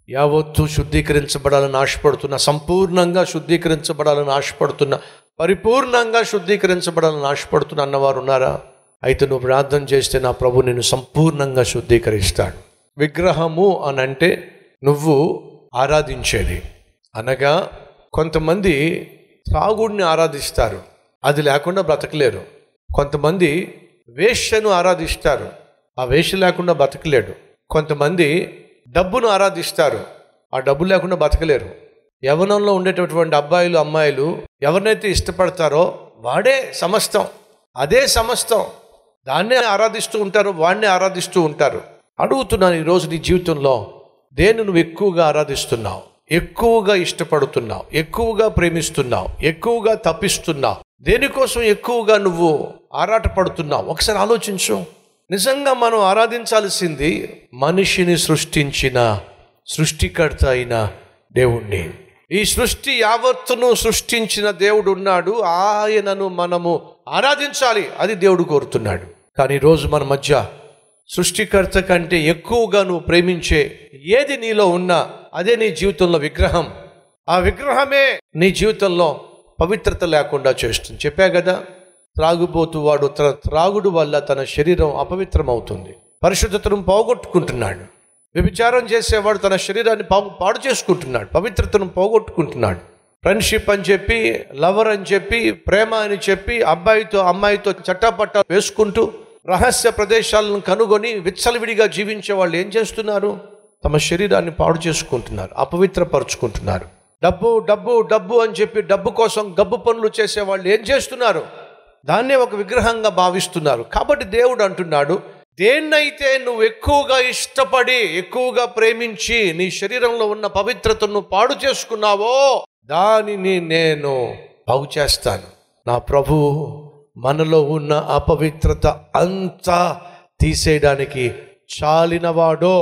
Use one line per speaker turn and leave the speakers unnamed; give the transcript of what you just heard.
యావత్తు శుద్ధీకరించబడాలని ఆశపడుతున్నా, సంపూర్ణంగా శుద్ధీకరించబడాలని ఆశపడుతున్నా, పరిపూర్ణంగా శుద్ధీకరించబడాలని ఆశపడుతున్నా అన్నవారు ఉన్నారా? అయితే నువ్వు ప్రార్థన చేస్తే నా ప్రభు నిన్ను సంపూర్ణంగా శుద్ధీకరిస్తాడు. విగ్రహము అని అంటే నువ్వు ఆరాధించేది. అనగా కొంతమంది త్రాగుడిని ఆరాధిస్తారు, అది లేకుండా బ్రతకలేరు. కొంతమంది వేశ్యను ఆరాధిస్తారు, ఆ వేశ్య లేకుండా బ్రతకలేడు. కొంతమంది డబ్బును ఆరాధిస్తారు, ఆ డబ్బు లేకుండా బతకలేరు. యవ్వనంలో ఉండేటటువంటి అబ్బాయిలు అమ్మాయిలు ఎవరినైతే ఇష్టపడతారో వాడే సమస్తం, అదే సమస్తం, దాన్నే ఆరాధిస్తూ ఉంటారు, వాడినే ఆరాధిస్తూ ఉంటారు. అడుగుతున్నాను, ఈరోజు నీ జీవితంలో దేన్ని నువ్వు ఎక్కువగా ఆరాధిస్తున్నావు, ఎక్కువగా ఇష్టపడుతున్నావు, ఎక్కువగా ప్రేమిస్తున్నావు, ఎక్కువగా తప్పిస్తున్నావు? దేనికోసం ఎక్కువగా నువ్వు ఆరాటపడుతున్నావు? ఒకసారి ఆలోచించు. నిజంగా మనం ఆరాధించాల్సింది మనిషిని సృష్టించిన సృష్టికర్త అయిన దేవుణ్ణి. ఈ సృష్టి యావత్తును సృష్టించిన దేవుడు ఉన్నాడు, ఆయనను మనము ఆరాధించాలి, అది దేవుడు కోరుతున్నాడు. కానీ ఈరోజు మన మధ్య సృష్టికర్త కంటే ఎక్కువగా నువ్వు ప్రేమించే ఏది నీలో ఉన్నా అదే నీ జీవితంలో విగ్రహం. ఆ విగ్రహమే నీ జీవితంలో పవిత్రత లేకుండా చేస్తుంది. చెప్పా కదా, త్రాగుబోతు వాడు తన త్రాగుడు వల్ల తన శరీరం అపవిత్రమవుతుంది, పరిశుద్ధతను పోగొట్టుకుంటున్నాడు. వ్యభిచారం చేసేవాడు తన శరీరాన్ని పాడు చేసుకుంటున్నాడు, పవిత్రతను పోగొట్టుకుంటున్నాడు. ఫ్రెండ్షిప్ అని చెప్పి, లవర్ అని చెప్పి, ప్రేమ అని చెప్పి అబ్బాయితో అమ్మాయితో చట్టాపట్టా వేసుకుంటూ రహస్య ప్రదేశాలను కనుగొని విచ్చలవిడిగా జీవించే వాళ్ళు ఏం చేస్తున్నారు? తమ శరీరాన్ని పాడు చేసుకుంటున్నారు, అపవిత్రపరుచుకుంటున్నారు. డబ్బు డబ్బు డబ్బు అని చెప్పి డబ్బు కోసం గబ్బు పనులు చేసేవాళ్ళు ఏం చేస్తున్నారు? దాన్నే ఒక విగ్రహంగా భావిస్తున్నారు. కాబట్టి దేవుడు అంటున్నాడు, దేన్నైతే నువ్వు ఎక్కువగా ఇష్టపడి ఎక్కువగా ప్రేమించి నీ శరీరంలో ఉన్న పవిత్రతను పాడు చేసుకున్నావో దానిని నేను బాగు చేస్తాను. నా ప్రభు మనలో ఉన్న అపవిత్రత అంతా తీసేయడానికి చాలినవాడో